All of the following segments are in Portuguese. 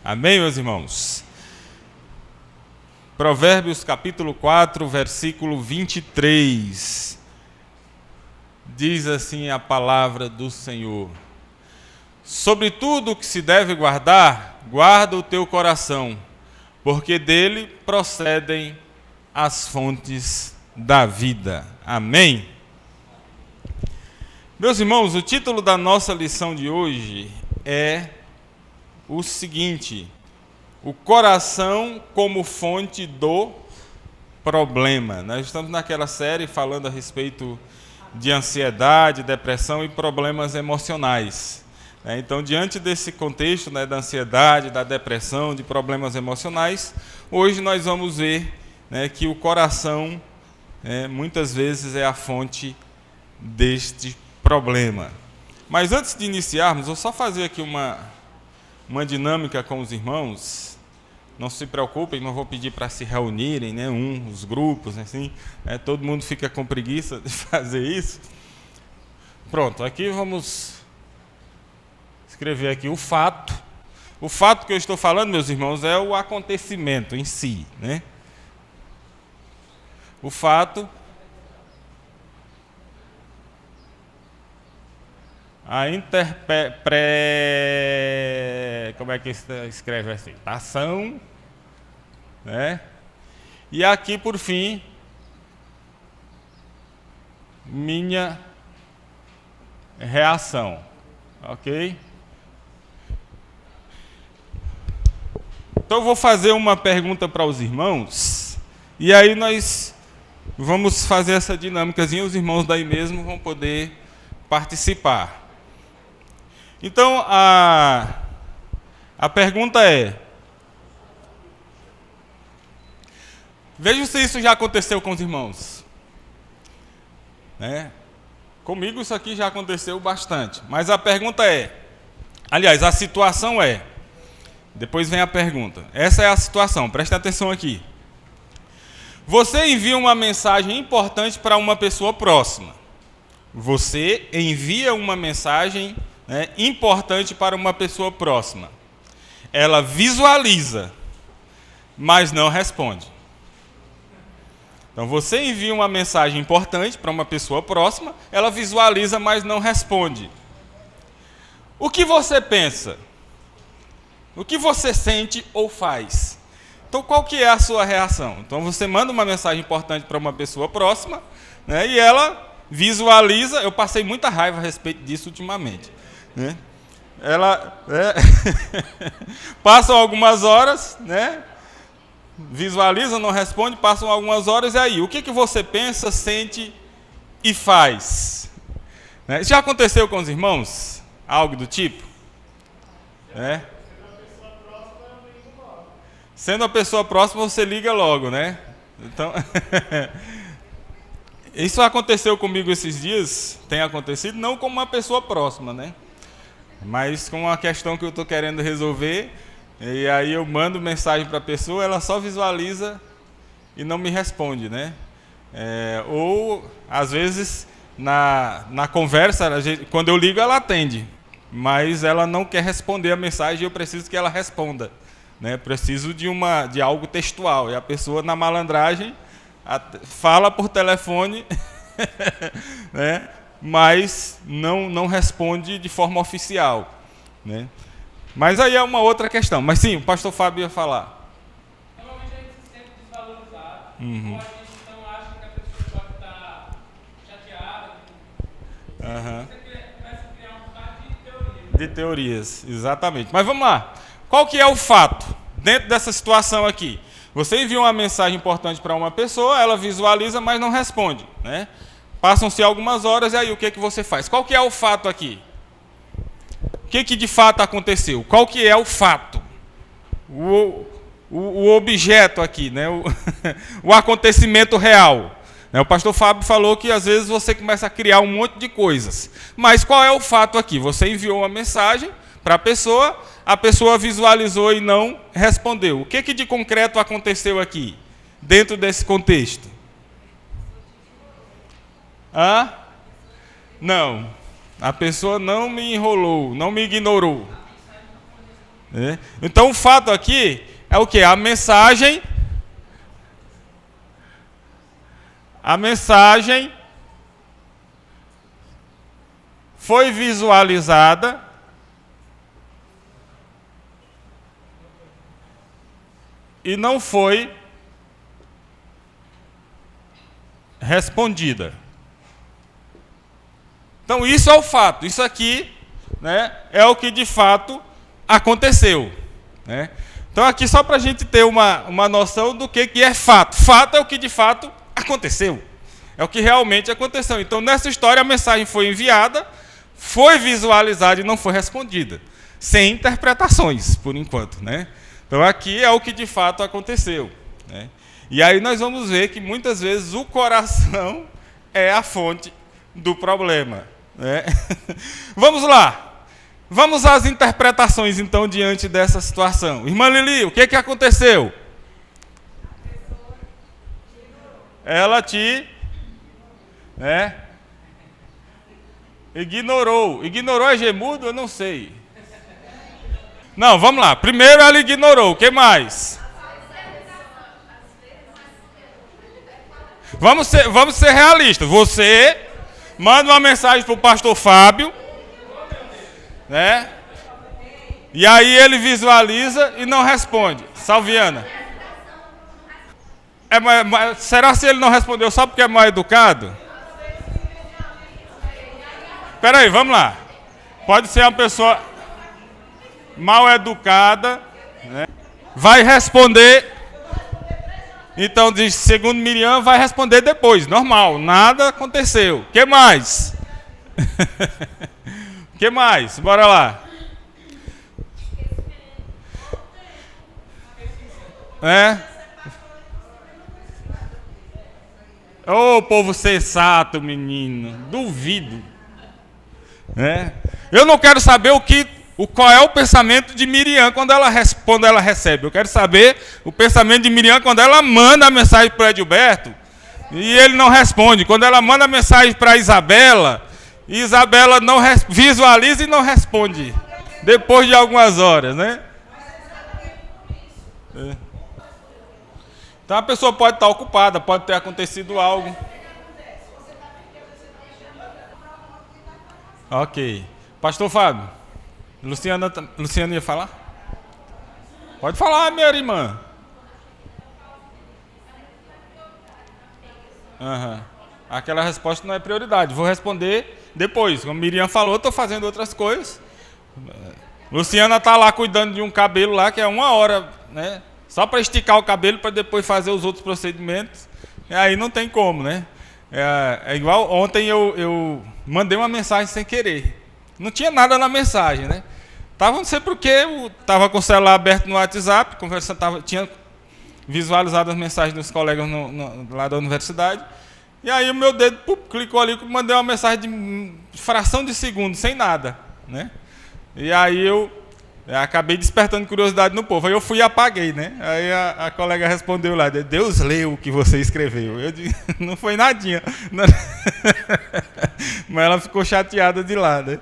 Amém, meus irmãos? Provérbios capítulo 4, versículo 23. Diz assim a palavra do Senhor: sobre tudo o que se deve guardar, guarda o teu coração, porque dele procedem as fontes da vida. Amém? Meus irmãos, o título da nossa lição de hoje é o seguinte: o coração como fonte do problema. Nós estamos naquela série falando a respeito de ansiedade, depressão e problemas emocionais. Então, diante desse contexto, da ansiedade, da depressão, de problemas emocionais, hoje nós vamos ver que o coração muitas vezes é a fonte deste problema. Mas antes de iniciarmos, vou só fazer aqui uma dinâmica com os irmãos. Não se preocupem, não vou pedir para se reunirem, os grupos, assim, todo mundo fica com preguiça de fazer isso. Pronto, aqui vamos escrever aqui o fato. O fato que eu estou falando, meus irmãos, é o acontecimento em si, O fato, como é que escreve assim? Ação, E aqui, por fim, minha reação, ok? Então eu vou fazer uma pergunta para os irmãos, e aí nós vamos fazer essa dinâmicazinha, os irmãos daí mesmo vão poder participar. Então, a pergunta é: veja se isso já aconteceu com os irmãos. Comigo isso aqui já aconteceu bastante. Mas a pergunta é, aliás, a situação é, depois vem a pergunta. Essa é a situação, preste atenção aqui. Você envia uma mensagem importante para uma pessoa próxima. Você envia uma mensagem importante para uma pessoa próxima. Ela visualiza, mas não responde. Então você envia uma mensagem importante para uma pessoa próxima, ela visualiza, mas não responde. O que você pensa? O que você sente ou faz? Então qual que é a sua reação? Então você manda uma mensagem importante para uma pessoa próxima, e ela visualiza. Eu passei muita raiva a respeito disso ultimamente. Ela passam algumas horas, visualiza, não responde, passam algumas horas, e aí, o que você pensa, sente e faz? Já aconteceu com os irmãos? Algo do tipo? Sendo a pessoa próxima, você liga logo, Então, isso aconteceu comigo esses dias, tem acontecido, não como uma pessoa próxima, mas com uma questão que eu estou querendo resolver, e aí eu mando mensagem para a pessoa, ela só visualiza e não me responde, ou, às vezes, na conversa, quando eu ligo, ela atende, mas ela não quer responder a mensagem e eu preciso que ela responda, Preciso de algo textual, e a pessoa, na malandragem, fala por telefone, mas não responde de forma oficial, Mas aí é uma outra questão. Mas sim, o pastor Fábio ia falar. Normalmente a gente se sente desvalorizado, ou a gente não acha que a pessoa pode estar chateada. Você começa a criar um bocado de teorias. De teorias, exatamente. Mas vamos lá. Qual que é o fato dentro dessa situação aqui? Você envia uma mensagem importante para uma pessoa, ela visualiza, mas não responde, Passam-se algumas horas, e aí o que você faz? Qual que é o fato aqui? O que de fato aconteceu? Qual que é o fato? O objeto aqui, o acontecimento real. O pastor Fábio falou que às vezes você começa a criar um monte de coisas. Mas qual é o fato aqui? Você enviou uma mensagem para a pessoa visualizou e não respondeu. O que de concreto aconteceu aqui, dentro desse contexto? Não. A pessoa não me enrolou, não me ignorou. né? Então o fato aqui é o quê? A mensagem foi visualizada e não foi respondida. Então isso é o fato, isso aqui, né, é o que de fato aconteceu, né? Então aqui só para a gente ter uma noção do que é fato. Fato é o que de fato aconteceu, é o que realmente aconteceu. Então nessa história a mensagem foi enviada, foi visualizada e não foi respondida, sem interpretações por enquanto, né? Então aqui é o que de fato aconteceu, né? E aí nós vamos ver que muitas vezes o coração é a fonte do problema, né? Vamos lá. Vamos às interpretações, então, diante dessa situação. Irmã Lili, o que aconteceu? Ela te ignorou. Ignorou é gemudo? Eu não sei. Não, vamos lá. Primeiro ela ignorou. O que mais? Vamos ser realistas. Você manda uma mensagem para o pastor Fábio, né? E aí ele visualiza e não responde. Salviana. Será se ele não respondeu só porque é mal educado? Espera aí, vamos lá. Pode ser uma pessoa mal educada, né? Vai responder. Então, segundo Miriam, vai responder depois. Normal, nada aconteceu. O que mais? O que mais? Bora lá. Ô, povo sensato, menino. Duvido. Eu não quero saber qual é o pensamento de Miriam quando ela recebe. Eu quero saber o pensamento de Miriam quando ela manda a mensagem para Edilberto e ele não responde. Quando ela manda a mensagem para Isabela, Isabela não visualiza e não responde. Depois de algumas horas, né? Então a pessoa pode estar ocupada, pode ter acontecido algo. Ok. Pastor Fábio, Luciana ia falar? Pode falar, minha irmã. Aquela resposta não é prioridade. Vou responder depois. Como Miriam falou, estou fazendo outras coisas. Luciana está lá cuidando de um cabelo lá, que é 1 hora, né? Só para esticar o cabelo, para depois fazer os outros procedimentos. E aí não tem como, né? É igual ontem eu mandei uma mensagem sem querer. Não tinha nada na mensagem, né? Não sei porquê, eu estava com o celular aberto no WhatsApp, tinha visualizado as mensagens dos colegas lá da universidade. E aí o meu dedo clicou ali e mandei uma mensagem de fração de segundo, sem nada, né? E aí eu acabei despertando curiosidade no povo. Aí eu fui e apaguei, né? Aí a colega respondeu lá: Deus leu o que você escreveu. Eu disse, não foi nadinha. Mas ela ficou chateada de lá, né?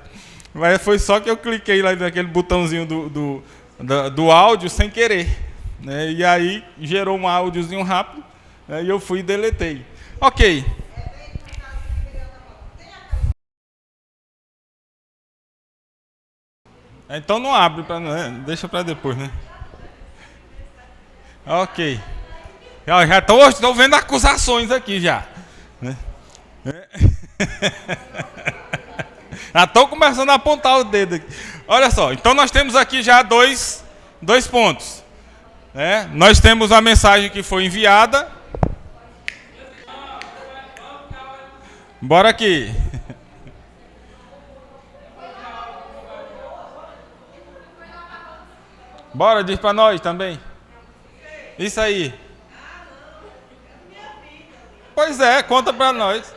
Mas foi só que eu cliquei lá naquele botãozinho do áudio sem querer, né? E aí gerou um áudiozinho rápido, né? E eu fui e deletei. Ok. Então não abre, deixa para depois, né? Ok. Já estou vendo acusações aqui já, né? Já estou começando a apontar o dedo aqui. Olha só, então nós temos aqui já dois pontos, né? Nós temos a mensagem que foi enviada. Bora aqui. Bora, diz para nós também. Isso aí. Pois é, conta para nós.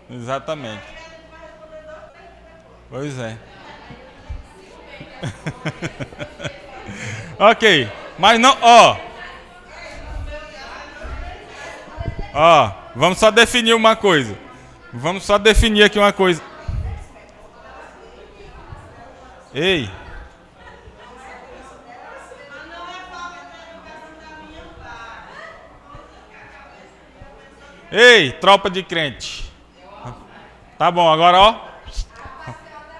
Exatamente. Pois é. Ok, mas não, ó, Vamos só definir uma coisa. Vamos só definir aqui uma coisa. Ei. Ei, tropa de crente. Tá bom, agora ó.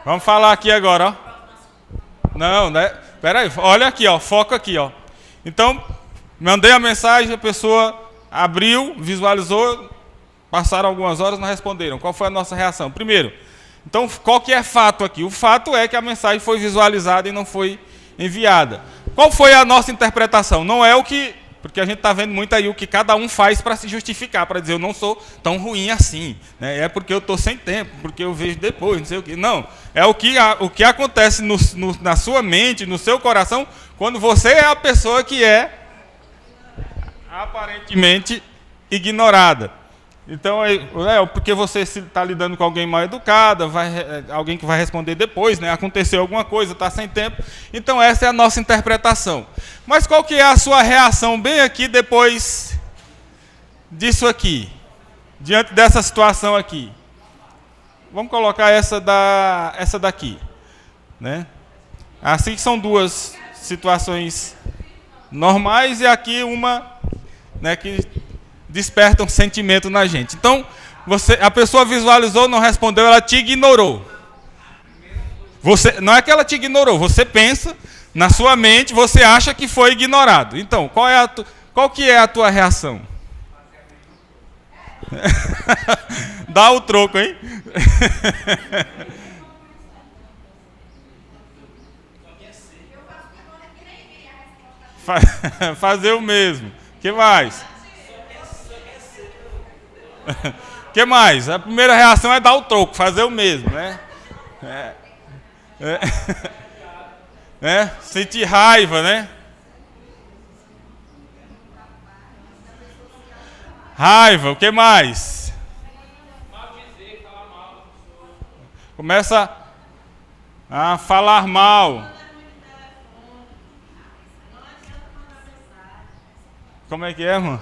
Vamos falar aqui agora, ó. Não, né? Pera aí, olha aqui, ó. Foca aqui, ó. Então, mandei a mensagem, a pessoa abriu, visualizou, passaram algumas horas, não responderam. Qual foi a nossa reação? Primeiro, então, qual que é fato aqui? O fato é que a mensagem foi visualizada e não foi enviada. Qual foi a nossa interpretação? Não é o que... Porque a gente está vendo muito aí o que cada um faz para se justificar, para dizer eu não sou tão ruim assim, né? É porque eu estou sem tempo, porque eu vejo depois, não sei o quê. Não, é o que acontece na sua mente, no seu coração, quando você é a pessoa que é aparentemente ignorada. Então, porque você está lidando com alguém mal educado, alguém que vai responder depois, né? Aconteceu alguma coisa, está sem tempo. Então, essa é a nossa interpretação. Mas qual que é a sua reação bem aqui depois disso aqui? Diante dessa situação aqui. Vamos colocar essa daqui, né? Assim que são duas situações normais e aqui uma, né, que desperta um sentimento na gente. Então, a pessoa visualizou, não respondeu, ela te ignorou. Não é que ela te ignorou, você pensa, na sua mente, você acha que foi ignorado. Então, qual que é a tua reação? Dá o troco, hein? Fazer o mesmo. O que mais? O que mais? A primeira reação é dar o troco, fazer o mesmo, né? Sentir raiva, né? Raiva, o que mais? Começa a falar mal. Como é que é, irmão?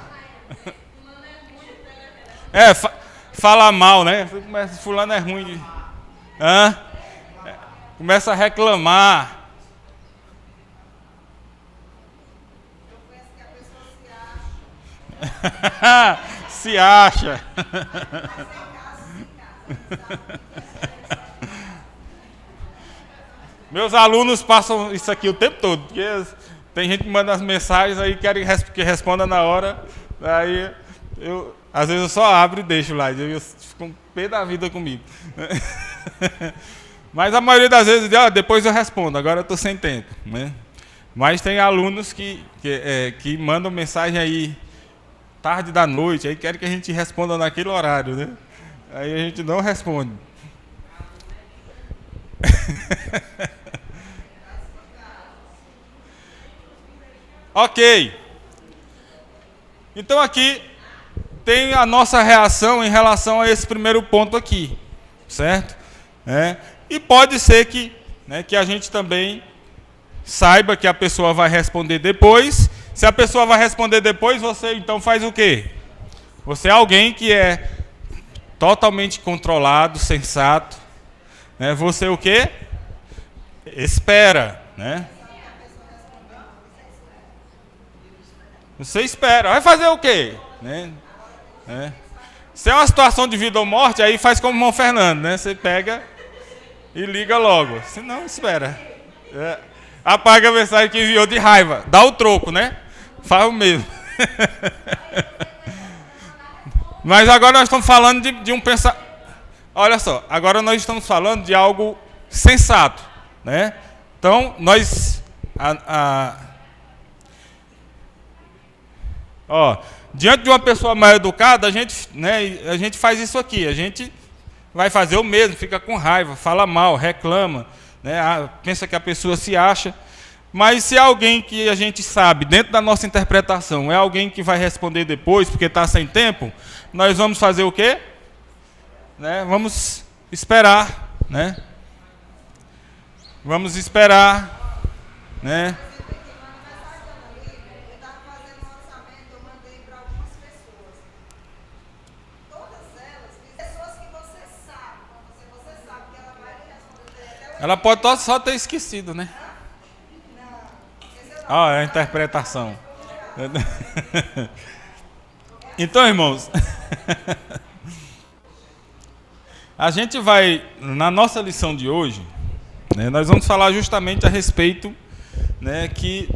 Falar mal, né? Fulano é ruim. Começa a reclamar. Se acha. Meus alunos passam isso aqui o tempo todo, porque tem gente que manda as mensagens aí querem que responda na hora. Aí às vezes eu só abro e deixo lá, e eles ficam pé da vida comigo. Mas a maioria das vezes depois eu respondo, agora eu estou sem tempo, né? Mas tem alunos que mandam mensagem aí tarde da noite, aí querem que a gente responda naquele horário, né? Aí a gente não responde. Ok. Então aqui tem a nossa reação em relação a esse primeiro ponto aqui, certo? E pode ser que a gente também saiba que a pessoa vai responder depois. Se a pessoa vai responder depois, você então faz o quê? Você é alguém que é totalmente controlado, sensato, né? Você o quê? Espera, né? Você espera. Vai fazer o quê? Né? Se é uma situação de vida ou morte, aí faz como o irmão Fernando, né? Você pega e liga logo. Se não, espera. Apaga a mensagem que enviou de raiva. Dá o troco, né? Faz o mesmo. Mas agora nós estamos falando de um pensamento. Olha só, agora nós estamos falando de algo sensato, né? Então, nós... diante de uma pessoa mal educada, a gente faz isso aqui. A gente vai fazer o mesmo, fica com raiva, fala mal, reclama, né? Pensa que a pessoa se acha. Mas se é alguém que a gente sabe, dentro da nossa interpretação, é alguém que vai responder depois, porque está sem tempo, nós vamos fazer o quê? Vamos esperar, né? Vamos esperar, né? Ela pode só ter esquecido, né? É a interpretação. Então, irmãos, a gente vai, na nossa lição de hoje, né, nós vamos falar justamente a respeito, né, que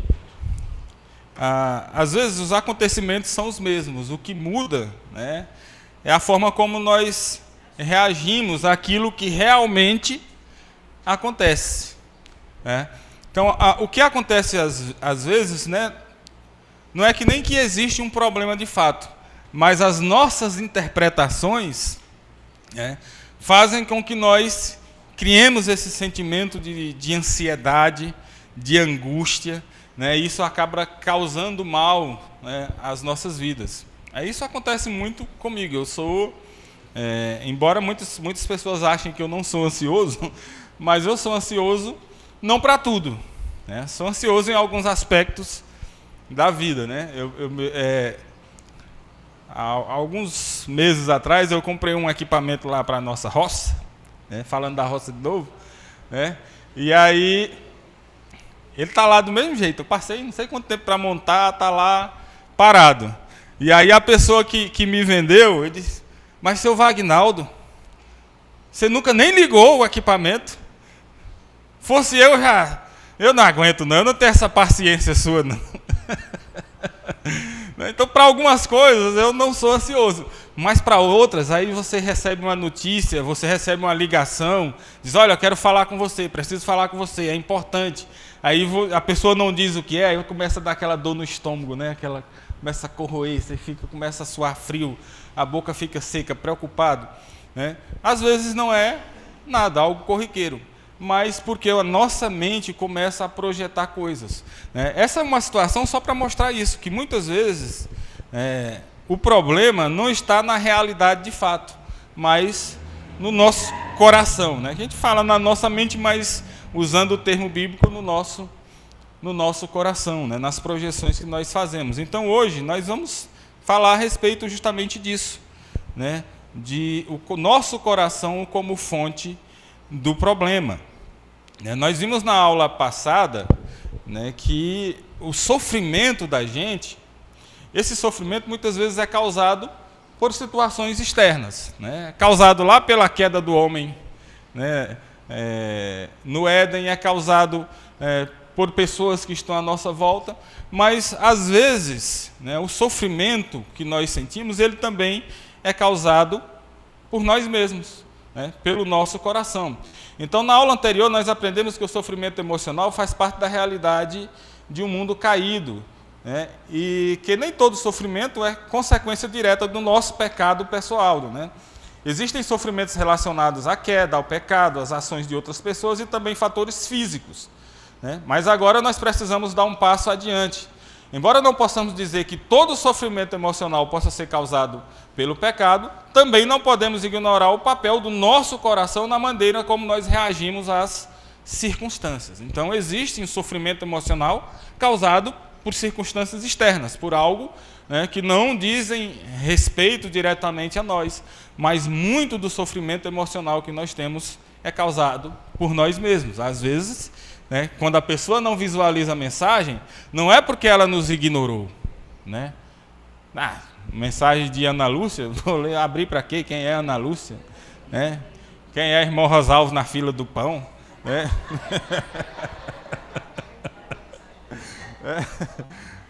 às vezes os acontecimentos são os mesmos, o que muda, né, é a forma como nós reagimos àquilo que realmente acontece, né? Então, o que acontece às vezes, né, não é que nem que existe um problema de fato, mas as nossas interpretações, né, fazem com que nós criemos esse sentimento de ansiedade, de angústia, né, e isso acaba causando mal, né, às nossas vidas. Isso acontece muito comigo. Eu sou, embora muitas pessoas achem que eu não sou ansioso, mas eu sou ansioso não para tudo, né? Sou ansioso em alguns aspectos da vida, né? Há alguns meses atrás eu comprei um equipamento lá para a nossa roça, né? Falando da roça de novo, né? E aí ele está lá do mesmo jeito. Eu passei não sei quanto tempo para montar, está lá parado. E aí a pessoa que me vendeu, ele disse: mas seu Wagnaldo, você nunca nem ligou o equipamento? Fosse eu não aguento não, eu não tenho essa paciência sua não. Então, para algumas coisas eu não sou ansioso, mas para outras, aí você recebe uma notícia, você recebe uma ligação, diz: olha, eu quero falar com você, preciso falar com você, é importante. Aí a pessoa não diz o que é, aí começa a dar aquela dor no estômago, né? Começa a corroer, você começa a suar frio, a boca fica seca, preocupado, né? Às vezes não é nada, algo corriqueiro, mas porque a nossa mente começa a projetar coisas, né? Essa é uma situação só para mostrar isso, que muitas vezes o problema não está na realidade de fato, mas no nosso coração, né? A gente fala na nossa mente, mas usando o termo bíblico no nosso coração, né? Nas projeções que nós fazemos. Então hoje nós vamos falar a respeito justamente disso, né? De o nosso coração como fonte do problema. Nós vimos na aula passada, né, que o sofrimento da gente, esse sofrimento muitas vezes é causado por situações externas, né? Causado lá pela queda do homem, né, no Éden, é causado por pessoas que estão à nossa volta, mas às vezes, né, o sofrimento que nós sentimos, ele também é causado por nós mesmos, né, pelo nosso coração. Então, na aula anterior, nós aprendemos que o sofrimento emocional faz parte da realidade de um mundo caído, né, e que nem todo sofrimento é consequência direta do nosso pecado pessoal, né? Existem sofrimentos relacionados à queda, ao pecado, às ações de outras pessoas e também fatores físicos, né? Mas agora nós precisamos dar um passo adiante. Embora não possamos dizer que todo sofrimento emocional possa ser causado pelo pecado, também não podemos ignorar o papel do nosso coração na maneira como nós reagimos às circunstâncias. Então, existe um sofrimento emocional causado por circunstâncias externas, por algo, né, que não dizem respeito diretamente a nós, mas muito do sofrimento emocional que nós temos é causado por nós mesmos. Às vezes, né, quando a pessoa não visualiza a mensagem, não é porque ela nos ignorou, né? Mensagem de Ana Lúcia, vou abrir para quê? Quem é Ana Lúcia? Né? Quem é irmão Rosalvo na fila do pão? Né?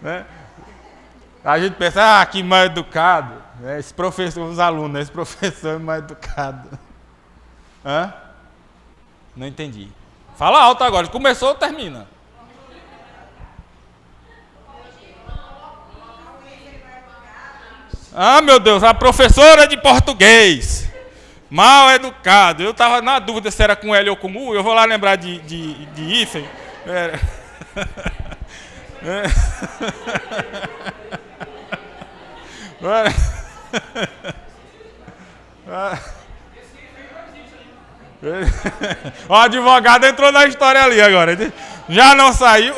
Né? A gente pensa, que mal educado, né? Esse professor, os alunos, esse professor é mais educado. Hã? Não entendi. Fala alto agora, começou ou termina? Meu Deus, a professora de português, mal educado. Eu estava na dúvida se era com L ou com U, eu vou lá lembrar de hífen. O advogado entrou na história ali agora. Já não saiu?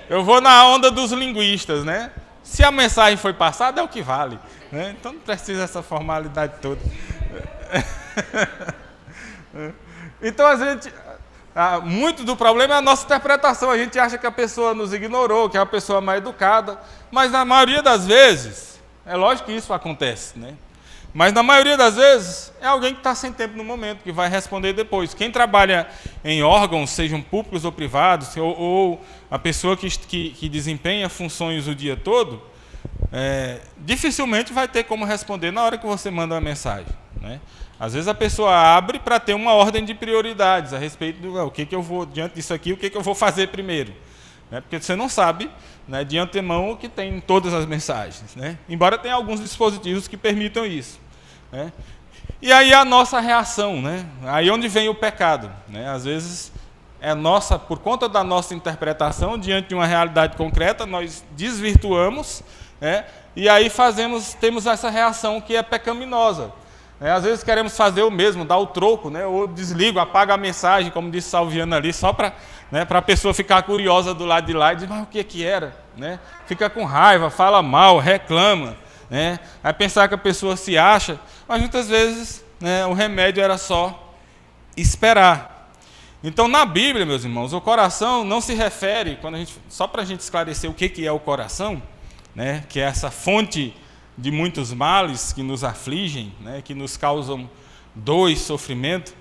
Eu vou na onda dos linguistas, né? Se a mensagem foi passada, é o que vale, né? Então não precisa essa formalidade toda. Então muito do problema é a nossa interpretação. A gente acha que a pessoa nos ignorou, que é uma pessoa mal educada, mas na maioria das vezes, é lógico que isso acontece, né? Mas na maioria das vezes é alguém que está sem tempo no momento, que vai responder depois. Quem trabalha em órgãos, sejam públicos ou privados, ou a pessoa que desempenha funções o dia todo, dificilmente vai ter como responder na hora que você manda uma mensagem, né? Às vezes a pessoa abre para ter uma ordem de prioridades a respeito do o que eu vou, diante disso aqui, o que eu vou fazer primeiro. Né? Porque você não sabe, né, de antemão o que tem em todas as mensagens, né? Embora tenha alguns dispositivos que permitam isso, né? E aí a nossa reação, né? Aí onde vem o pecado, né? Às vezes por conta da nossa interpretação diante de uma realidade concreta, nós desvirtuamos, né? E aí temos essa reação que é pecaminosa. Às vezes queremos fazer o mesmo, dar o troco, né? Ou desligo, apago a mensagem, como disse Salviano ali, só para, né, a pessoa ficar curiosa do lado de lá e dizer, mas o que era? Né? Fica com raiva, fala mal, reclama, né? Aí pensar que a pessoa se acha, mas muitas vezes, né, o remédio era só esperar. Então na Bíblia, meus irmãos, o coração não se refere, só para a gente esclarecer o que é o coração, né, que é essa fonte de muitos males que nos afligem, né, que nos causam dor e sofrimento,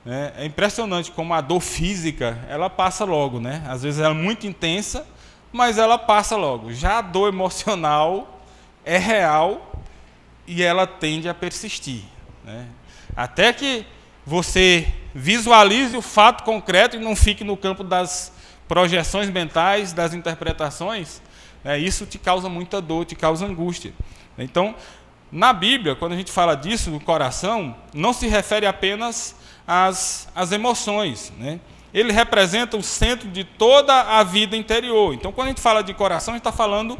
né? É impressionante como a dor física, ela passa logo, né? Às vezes ela é muito intensa, mas ela passa logo. Já a dor emocional é real e ela tende a persistir, né? Até que você visualize o fato concreto e não fique no campo das projeções mentais, das interpretações, né? Isso te causa muita dor, te causa angústia. Então, na Bíblia, quando a gente fala disso, do coração, não se refere apenas às emoções, né? Ele representa o centro de toda a vida interior. Então, quando a gente fala de coração, a gente está falando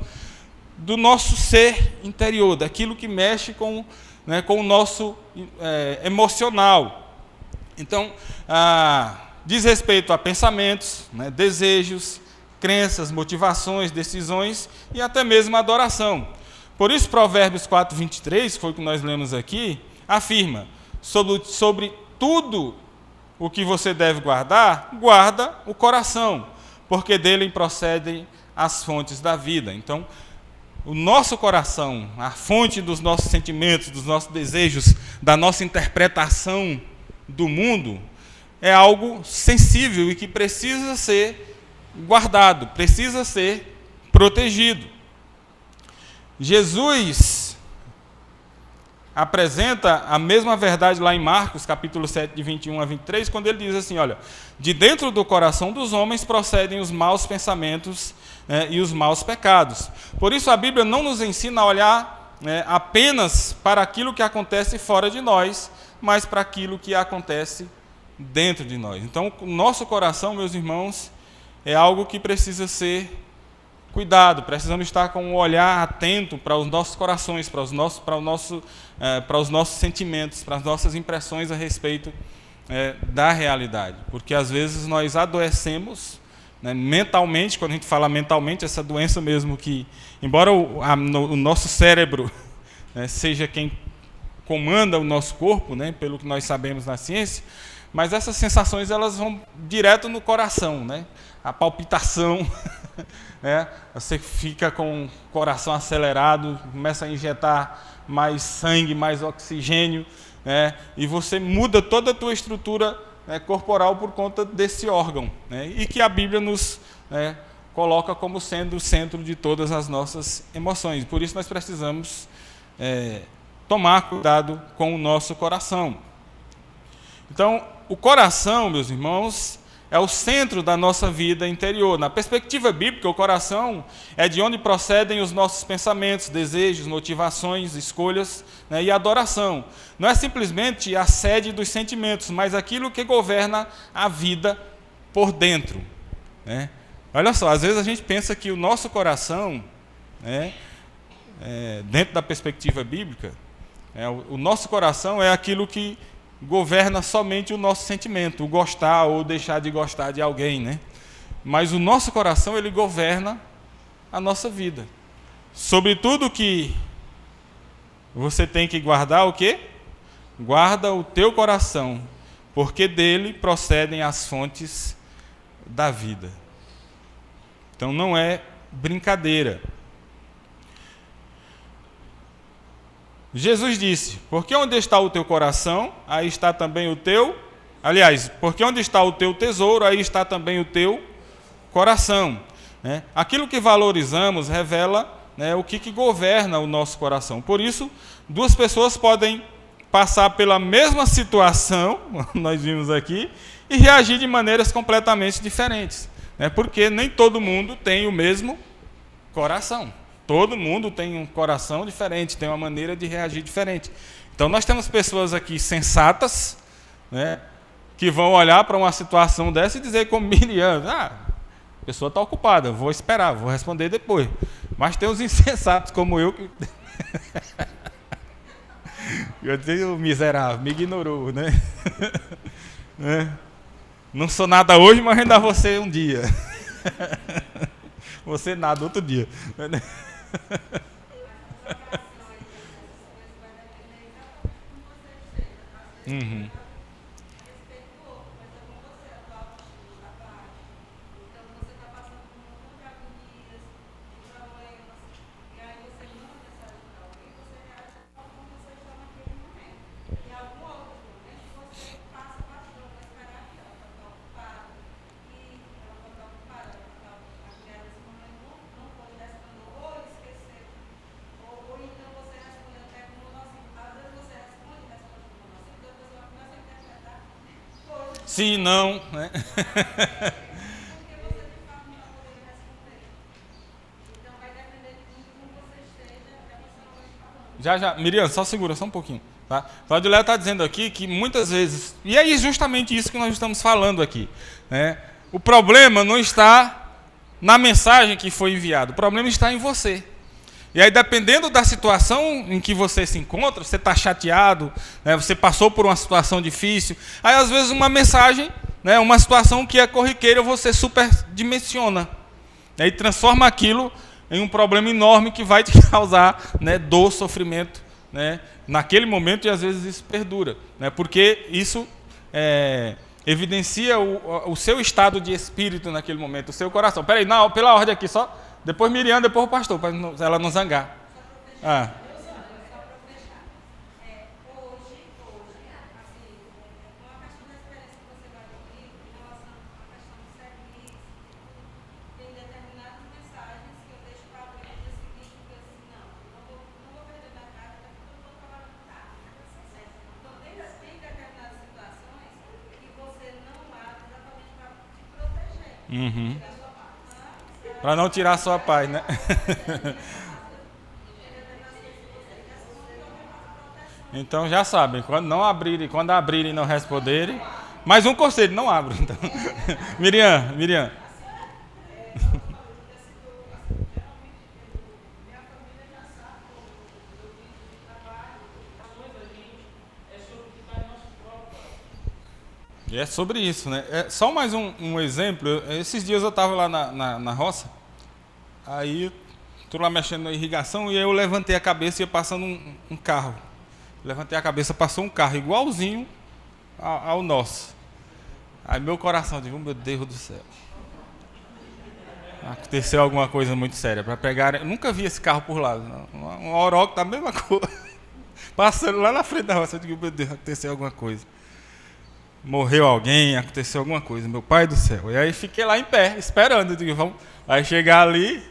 do nosso ser interior, daquilo que mexe com o nosso emocional. Então, diz respeito a pensamentos, né, desejos, crenças, motivações, decisões e até mesmo a adoração. Por isso, Provérbios 4:23, que foi o que nós lemos aqui, afirma, sobre tudo o que você deve guardar, guarda o coração, porque dele procedem as fontes da vida. Então, o nosso coração, a fonte dos nossos sentimentos, dos nossos desejos, da nossa interpretação do mundo, é algo sensível e que precisa ser guardado, precisa ser protegido. Jesus apresenta a mesma verdade lá em Marcos, capítulo 7, de 21 a 23, quando ele diz assim, olha, de dentro do coração dos homens procedem os maus pensamentos, né, e os maus pecados. Por isso a Bíblia não nos ensina a olhar, né, apenas para aquilo que acontece fora de nós, mas para aquilo que acontece dentro de nós. Então, o nosso coração, meus irmãos, é algo que precisa ser cuidado, precisamos estar com um olhar atento para os nossos corações, para os nossos sentimentos, para as nossas impressões a respeito da realidade. Porque às vezes nós adoecemos, né, mentalmente. Quando a gente fala mentalmente, essa doença mesmo que, embora o nosso cérebro, né, seja quem comanda o nosso corpo, né, pelo que nós sabemos na ciência, mas essas sensações elas vão direto no coração, né? A palpitação, né? Você fica com o coração acelerado, começa a injetar mais sangue, mais oxigênio, né? E você muda toda a tua estrutura, né, corporal por conta desse órgão, né? E que a Bíblia nos, né, coloca como sendo o centro de todas as nossas emoções. Por isso nós precisamos tomar cuidado com o nosso coração. Então, o coração, meus irmãos, é o centro da nossa vida interior. Na perspectiva bíblica, o coração é de onde procedem os nossos pensamentos, desejos, motivações, escolhas, né, e adoração. Não é simplesmente a sede dos sentimentos, mas aquilo que governa a vida por dentro, né? Olha só, às vezes a gente pensa que o nosso coração, né, dentro da perspectiva bíblica, o nosso coração é aquilo que governa somente o nosso sentimento, o gostar ou deixar de gostar de alguém, né? Mas o nosso coração, ele governa a nossa vida. Sobre tudo que você tem que guardar o quê? Guarda o teu coração, porque dele procedem as fontes da vida. Então não é brincadeira. Jesus disse, porque onde está o teu coração, aí está também o teu... Aliás, porque onde está o teu tesouro, aí está também o teu coração. Né? Aquilo que valorizamos revela, né, o que governa o nosso coração. Por isso, duas pessoas podem passar pela mesma situação, nós vimos aqui, e reagir de maneiras completamente diferentes. Né? Porque nem todo mundo tem o mesmo coração. Todo mundo tem um coração diferente, tem uma maneira de reagir diferente. Então nós temos pessoas aqui sensatas, né, que vão olhar para uma situação dessa e dizer como Miriam, a pessoa está ocupada, vou esperar, vou responder depois. Mas tem os insensatos como eu que... Eu disse, o miserável, me ignorou, né? Não sou nada hoje, mas ainda vou ser um dia. Você nada outro dia. Uhum. Sim, não, né? Já. Miriam, só segura, só um pouquinho. Tá? O Adilé está dizendo aqui que muitas vezes, e é justamente isso que nós estamos falando aqui, né? O problema não está na mensagem que foi enviada, o problema está em você. E aí, dependendo da situação em que você se encontra, você está chateado, né, você passou por uma situação difícil, aí às vezes uma mensagem, né, uma situação que é corriqueira, você superdimensiona, né, e transforma aquilo em um problema enorme que vai te causar, né, dor, sofrimento, né, naquele momento, e às vezes isso perdura, né, porque isso evidencia o seu estado de espírito naquele momento, o seu coração. Peraí, não, pela ordem aqui só. Depois Miriam, depois o pastor, para ela não zangar. Ah. Uhum. Para não tirar a sua paz, né? Então já sabem, quando abrirem e não responderem, mais um conselho, não abram. Então. Miriam. E é sobre isso, né? Só mais um exemplo. Esses dias eu estava lá na roça, aí estou lá mexendo na irrigação e eu levantei a cabeça e ia passando um carro. Levantei a cabeça, passou um carro igualzinho ao nosso. Aí meu coração disse, meu Deus do céu. Aconteceu alguma coisa muito séria. Para pegar, eu nunca vi esse carro por lá. Um Oroco da mesma cor. Passando lá na frente da roça, eu digo, meu Deus, aconteceu alguma coisa. Morreu alguém, aconteceu alguma coisa, meu pai do céu. E aí fiquei lá em pé, esperando. Eu digo, vamos, vai chegar ali,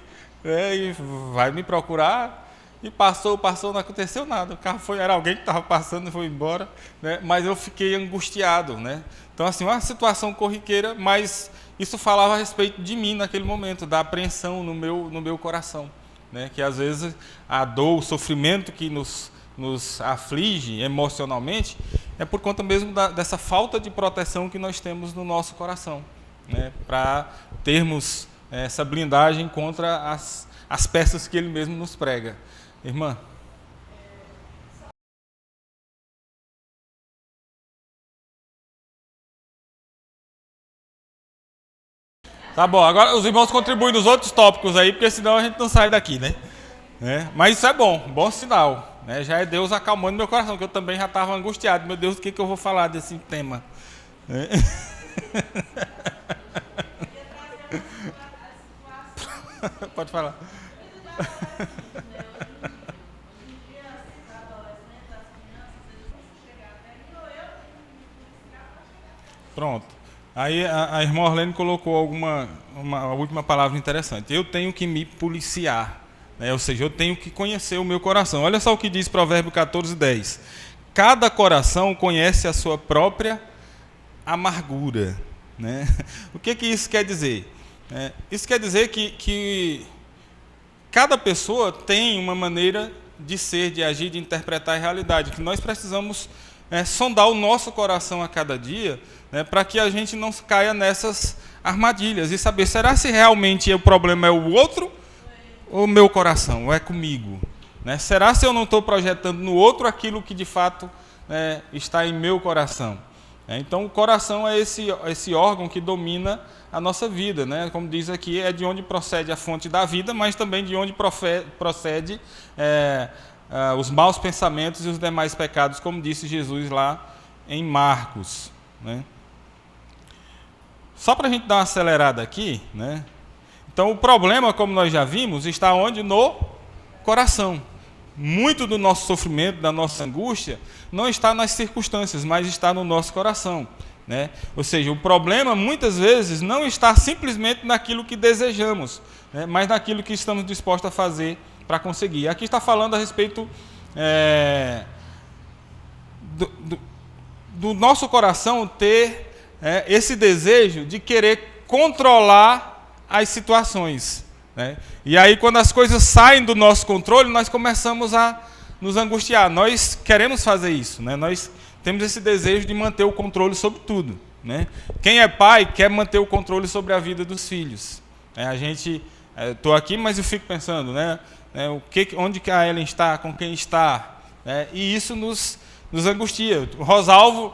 e vai me procurar. E passou, não aconteceu nada. O carro era alguém que estava passando e foi embora, né? Mas eu fiquei angustiado, né? Então, assim, uma situação corriqueira, mas isso falava a respeito de mim naquele momento, da apreensão no meu coração, né? Que às vezes a dor, o sofrimento que nos aflige emocionalmente é por conta mesmo dessa falta de proteção que nós temos no nosso coração, né? Para termos essa blindagem contra as peças que ele mesmo nos prega. Irmã. Tá bom, agora os irmãos contribuem nos outros tópicos aí, porque senão a gente não sai daqui, né? Mas isso é bom sinal. Já é Deus acalmando meu coração, que eu também já estava angustiado. Meu Deus, o que eu vou falar desse tema? Pode falar. Pronto. Aí a irmã Orlene colocou uma última palavra interessante. Eu tenho que me policiar. Ou seja, eu tenho que conhecer o meu coração. Olha só o que diz Provérbio 14:10. Cada coração conhece a sua própria amargura. O que isso quer dizer? Isso quer dizer que cada pessoa tem uma maneira de ser, de agir, de interpretar a realidade, que nós precisamos sondar o nosso coração a cada dia, para que a gente não caia nessas armadilhas e saber, será se realmente o problema é o outro ou o meu coração, ou é comigo? Será se eu não estou projetando no outro aquilo que de fato está em meu coração? Então o coração é esse órgão que domina a nossa vida, como diz aqui, é de onde procede a fonte da vida, mas também de onde procede os maus pensamentos e os demais pecados, como disse Jesus lá em Marcos. Só para a gente dar uma acelerada aqui, então o problema, como nós já vimos, está onde? No coração. Muito do nosso sofrimento, da nossa angústia, não está nas circunstâncias, mas está no nosso coração. Ou seja, o problema muitas vezes não está simplesmente naquilo que desejamos, mas naquilo que estamos dispostos a fazer para conseguir. Aqui está falando a respeito do nosso coração ter esse desejo de querer controlar as situações. E aí, quando as coisas saem do nosso controle, nós começamos a nos angustiar. Nós queremos fazer isso, nós temos esse desejo de manter o controle sobre tudo. Quem é pai quer manter o controle sobre a vida dos filhos. Estou aqui, mas eu fico pensando, onde que a Ellen está, com quem está, e isso nos angustia. O Rosalvo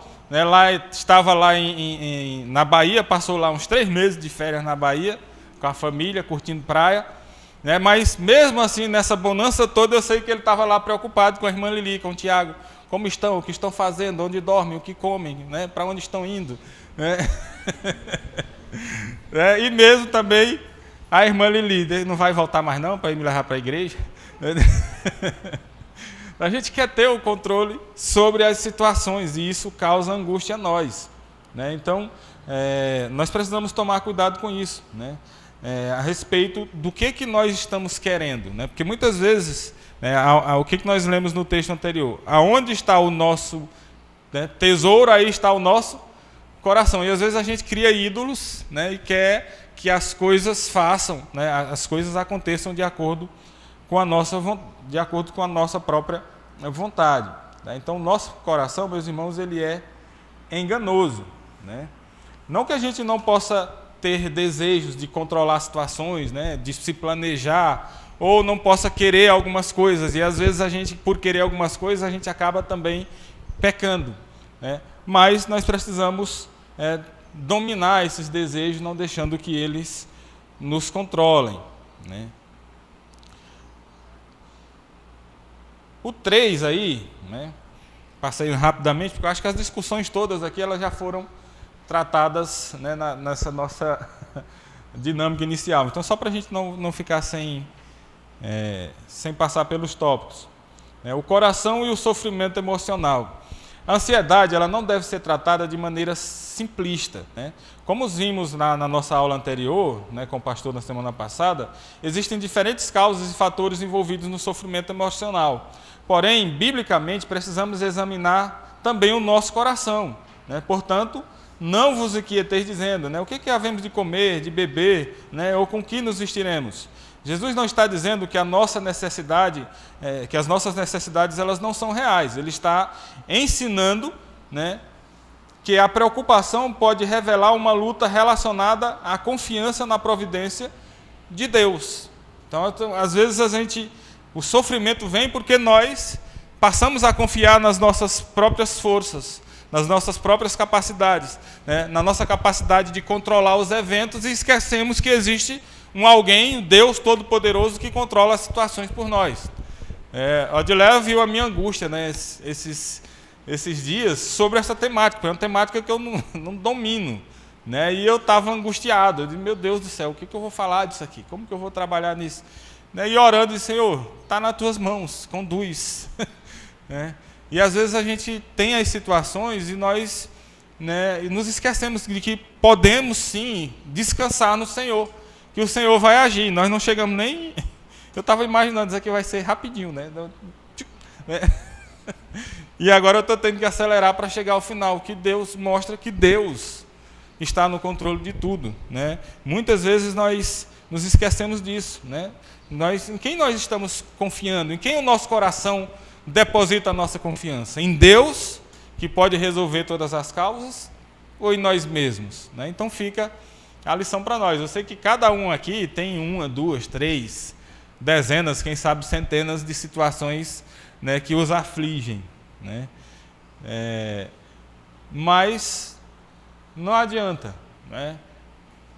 estava lá na Bahia, passou lá uns 3 meses de férias na Bahia, com a família, curtindo praia, mas mesmo assim, nessa bonança toda, eu sei que ele estava lá preocupado com a irmã Lili, com o Tiago, como estão, o que estão fazendo, onde dormem, o que comem, para onde estão indo. E mesmo também a irmã Lili, não vai voltar mais não, para ir me levar para a igreja? A gente quer ter o controle sobre as situações, e isso causa angústia a nós. Então, nós precisamos tomar cuidado com isso, a respeito do que nós estamos querendo. Porque muitas vezes, o que nós lemos no texto anterior, aonde está o nosso tesouro, aí está o nosso coração. E às vezes a gente cria ídolos, e quer que as coisas façam, as coisas aconteçam de acordo com a nossa própria vontade. Então, o nosso coração, meus irmãos, ele é enganoso. Não que a gente não possa ter desejos de controlar situações, de se planejar, ou não possa querer algumas coisas, e às vezes a gente, por querer algumas coisas, a gente acaba também pecando. Mas nós precisamos dominar esses desejos, não deixando que eles nos controlem. O 3 aí, passei rapidamente, porque eu acho que as discussões todas aqui elas já foram tratadas nessa nossa dinâmica inicial. Então, só para a gente não ficar sem passar pelos tópicos. O coração e o sofrimento emocional. A ansiedade ela não deve ser tratada de maneira simplista. Como vimos na nossa aula anterior, com o pastor na semana passada, existem diferentes causas e fatores envolvidos no sofrimento emocional. Porém, biblicamente, precisamos examinar também o nosso coração. Portanto, não vos inquieteis dizendo, o que havemos de comer, de beber, ou com que nos vestiremos. Jesus não está dizendo que a nossa necessidade, que as nossas necessidades elas não são reais. Ele está ensinando, que a preocupação pode revelar uma luta relacionada à confiança na providência de Deus. Então às vezes o sofrimento vem porque nós passamos a confiar nas nossas próprias forças, nas nossas próprias capacidades, na nossa capacidade de controlar os eventos, e esquecemos que existe um alguém, Deus Todo-Poderoso, que controla as situações por nós. Odileia viu a minha angústia, né, esses dias sobre essa temática, porque é uma temática que eu não domino. Né, e eu estava angustiado, eu disse, meu Deus do céu, o que eu vou falar disso aqui? Como que eu vou trabalhar nisso? Né, e orando, disse, Senhor, está nas tuas mãos, conduz. Né, e às vezes a gente tem as situações e nós, né, nos esquecemos de que podemos sim descansar no Senhor, que o Senhor vai agir. Nós não chegamos nem... Eu estava imaginando, isso aqui vai ser rapidinho, né? E agora eu estou tendo que acelerar para chegar ao final, que Deus mostra que Deus está no controle de tudo. Né? Muitas vezes nós nos esquecemos disso. Né? Em quem nós estamos confiando? Em quem o nosso coração deposita a nossa confiança? Em Deus, que pode resolver todas as causas, ou em nós mesmos? Né? Então fica a lição para nós. Eu sei que cada um aqui tem 1, 2, 3, dezenas, quem sabe centenas de situações, né, que os afligem. Né? Mas não adianta. Né?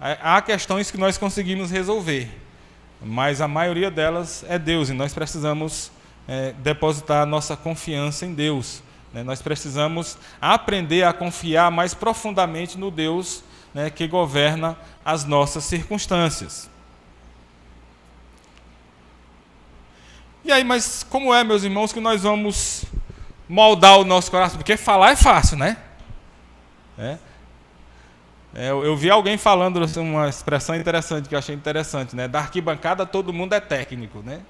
Há questões que nós conseguimos resolver, mas a maioria delas é Deus, e nós precisamos depositar nossa confiança em Deus. Né? Nós precisamos aprender a confiar mais profundamente no Deus, né, que governa as nossas circunstâncias. E aí, mas como é, meus irmãos, que nós vamos moldar o nosso coração? Porque falar é fácil, né? Eu vi alguém falando uma expressão interessante, que eu achei interessante, né? Da arquibancada todo mundo é técnico, né?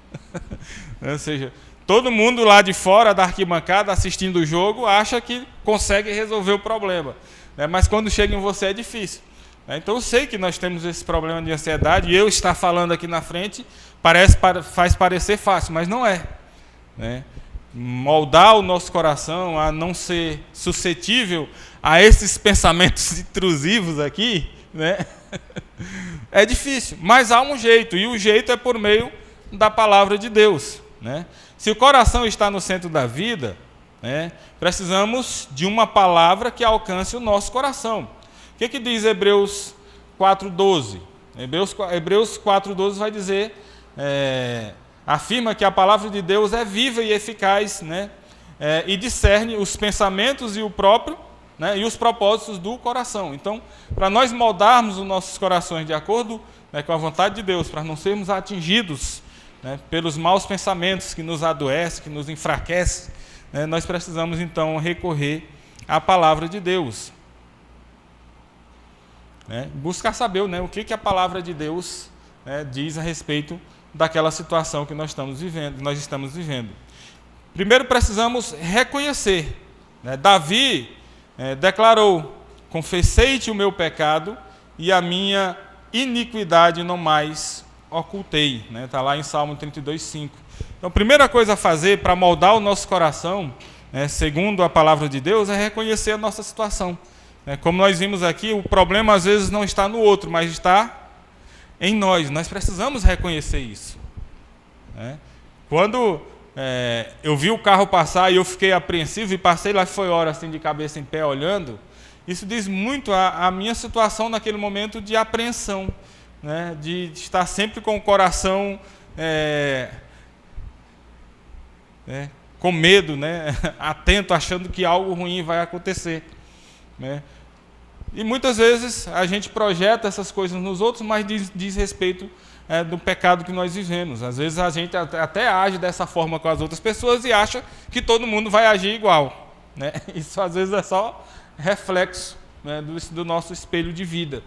Ou seja, todo mundo lá de fora da arquibancada assistindo o jogo acha que consegue resolver o problema, né? Mas quando chega em você é difícil. Então eu sei que nós temos esse problema de ansiedade, e eu estar falando aqui na frente faz parecer fácil, mas não é. Né? Moldar o nosso coração a não ser suscetível a esses pensamentos intrusivos aqui, né? É difícil, mas há um jeito, e o jeito é por meio da palavra de Deus. Né? Se o coração está no centro da vida, né, precisamos de uma palavra que alcance o nosso coração. O que diz Hebreus 4:12? Hebreus 4:12 vai dizer, afirma que a palavra de Deus é viva e eficaz, né, e discerne os pensamentos e o próprio, né, e os propósitos do coração. Então, para nós moldarmos os nossos corações de acordo, né, com a vontade de Deus, para não sermos atingidos, né, pelos maus pensamentos que nos adoecem, que nos enfraquecem, né, nós precisamos então recorrer à palavra de Deus. Buscar saber, né, o que a palavra de Deus, né, diz a respeito daquela situação que nós estamos vivendo. Primeiro precisamos reconhecer. Né, Davi declarou: confessei-te o meu pecado e a minha iniquidade não mais ocultei. Está lá em Salmo 32:5. Então a primeira coisa a fazer para moldar o nosso coração, né, segundo a palavra de Deus, é reconhecer a nossa situação. Como nós vimos aqui, o problema às vezes não está no outro, mas está em nós. Nós precisamos reconhecer isso. Quando eu vi o carro passar e eu fiquei apreensivo e passei lá, foi hora assim de cabeça em pé olhando, isso diz muito a minha situação naquele momento de apreensão, né? De estar sempre com o coração com medo, né? Atento, achando que algo ruim vai acontecer. Né? E muitas vezes a gente projeta essas coisas nos outros, mas diz respeito do pecado que nós vivemos. Às vezes a gente até age dessa forma com as outras pessoas e acha que todo mundo vai agir igual. Né? Isso às vezes é só reflexo, né, do nosso espelho de vida.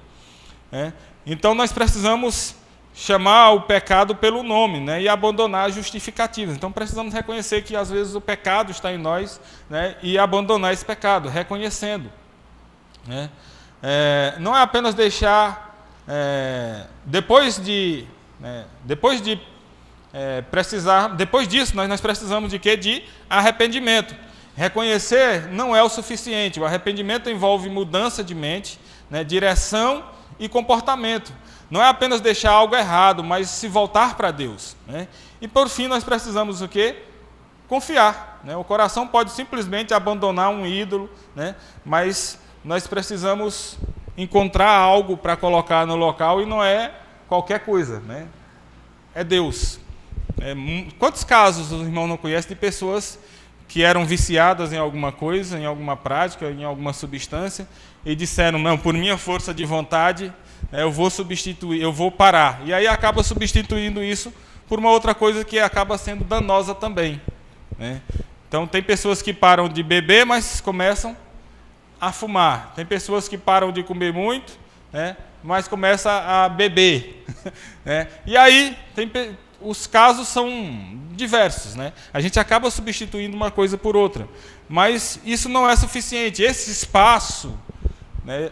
Né? Então nós precisamos chamar o pecado pelo nome, né, e abandonar as justificativas. Então precisamos reconhecer que às vezes o pecado está em nós, né, e abandonar esse pecado, reconhecendo. Né? Não é apenas deixar, depois disso nós precisamos de quê? De arrependimento. Reconhecer não é o suficiente. O arrependimento envolve mudança de mente, né, direção e comportamento. Não é apenas deixar algo errado, mas se voltar para Deus. Né? E por fim nós precisamos o quê? Confiar. Né? O coração pode simplesmente abandonar um ídolo, né, mas nós precisamos encontrar algo para colocar no local, e não é qualquer coisa, né? É Deus. Quantos casos os irmãos não conhecem de pessoas que eram viciadas em alguma coisa, em alguma prática, em alguma substância, e disseram, não, por minha força de vontade, eu vou substituir, eu vou parar. E aí acaba substituindo isso por uma outra coisa que acaba sendo danosa também, né? Então tem pessoas que param de beber, mas começam a fumar. Tem pessoas que param de comer muito, né, mas começam a beber. Né? E aí os casos são diversos, né? A gente acaba substituindo uma coisa por outra. Mas isso não é suficiente. Esse espaço, né,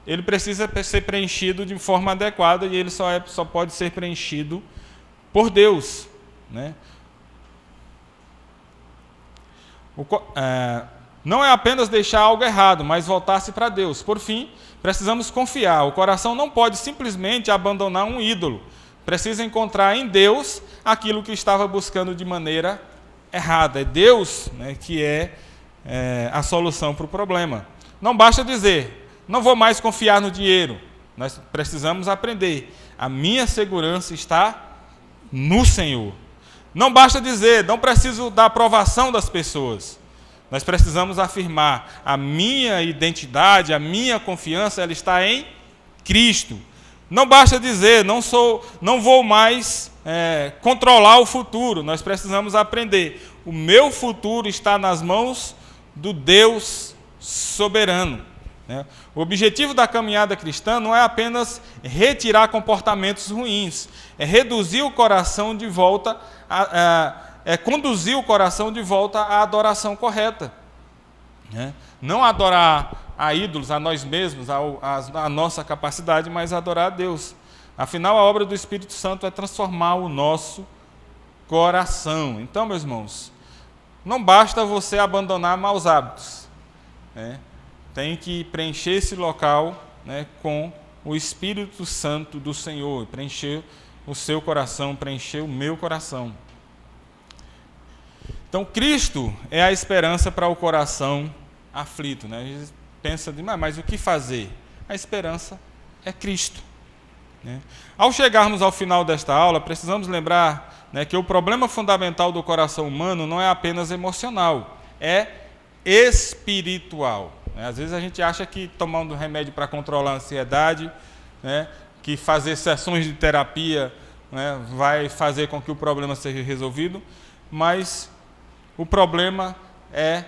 ele precisa ser preenchido de forma adequada e ele só pode ser preenchido por Deus, né? Não é apenas deixar algo errado, mas voltar-se para Deus. Por fim, precisamos confiar. O coração não pode simplesmente abandonar um ídolo. Precisa encontrar em Deus aquilo que estava buscando de maneira errada. É Deus, né, que é a solução para o problema. Não basta dizer, não vou mais confiar no dinheiro. Nós precisamos aprender. A minha segurança está no Senhor. Não basta dizer, não preciso da aprovação das pessoas. Nós precisamos afirmar, a minha identidade, a minha confiança, ela está em Cristo. Não basta dizer, não vou mais controlar o futuro. Nós precisamos aprender. O meu futuro está nas mãos do Deus soberano. Né? O objetivo da caminhada cristã não é apenas retirar comportamentos ruins, é reduzir o coração de volta, conduzir o coração de volta à adoração correta. Né? Não adorar a ídolos, a nós mesmos, a nossa capacidade, mas adorar a Deus. Afinal, a obra do Espírito Santo é transformar o nosso coração. Então, meus irmãos, não basta você abandonar maus hábitos, né? Tem que preencher esse local, né, com o Espírito Santo do Senhor, preencher o seu coração, preencher o meu coração. Então, Cristo é a esperança para o coração aflito, né? A gente pensa, mas o que fazer? A esperança é Cristo, né? Ao chegarmos ao final desta aula, precisamos lembrar, né, que o problema fundamental do coração humano não é apenas emocional, é espiritual. Às vezes a gente acha que tomando remédio para controlar a ansiedade, né, que fazer sessões de terapia, né, vai fazer com que o problema seja resolvido, mas o problema é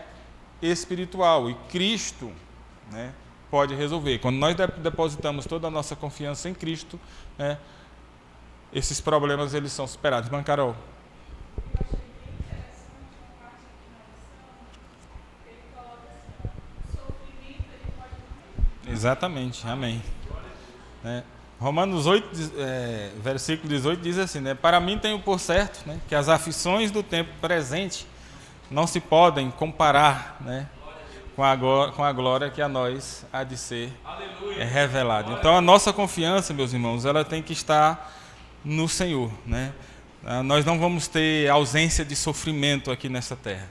espiritual e Cristo, né, pode resolver. Quando nós depositamos toda a nossa confiança em Cristo, né, esses problemas eles são superados. Irmã Carol. Exatamente, amém. Romanos 8, versículo 18 diz assim, né, para mim tenho por certo, né, que as aflições do tempo presente não se podem comparar, né, com a glória que a nós há de ser revelada. Então a nossa confiança, meus irmãos, ela tem que estar no Senhor, né? Nós não vamos ter ausência de sofrimento aqui nessa terra,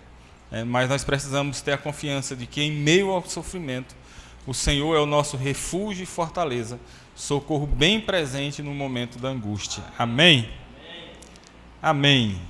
mas nós precisamos ter a confiança de que em meio ao sofrimento o Senhor é o nosso refúgio e fortaleza, socorro bem presente no momento da angústia. Amém? Amém.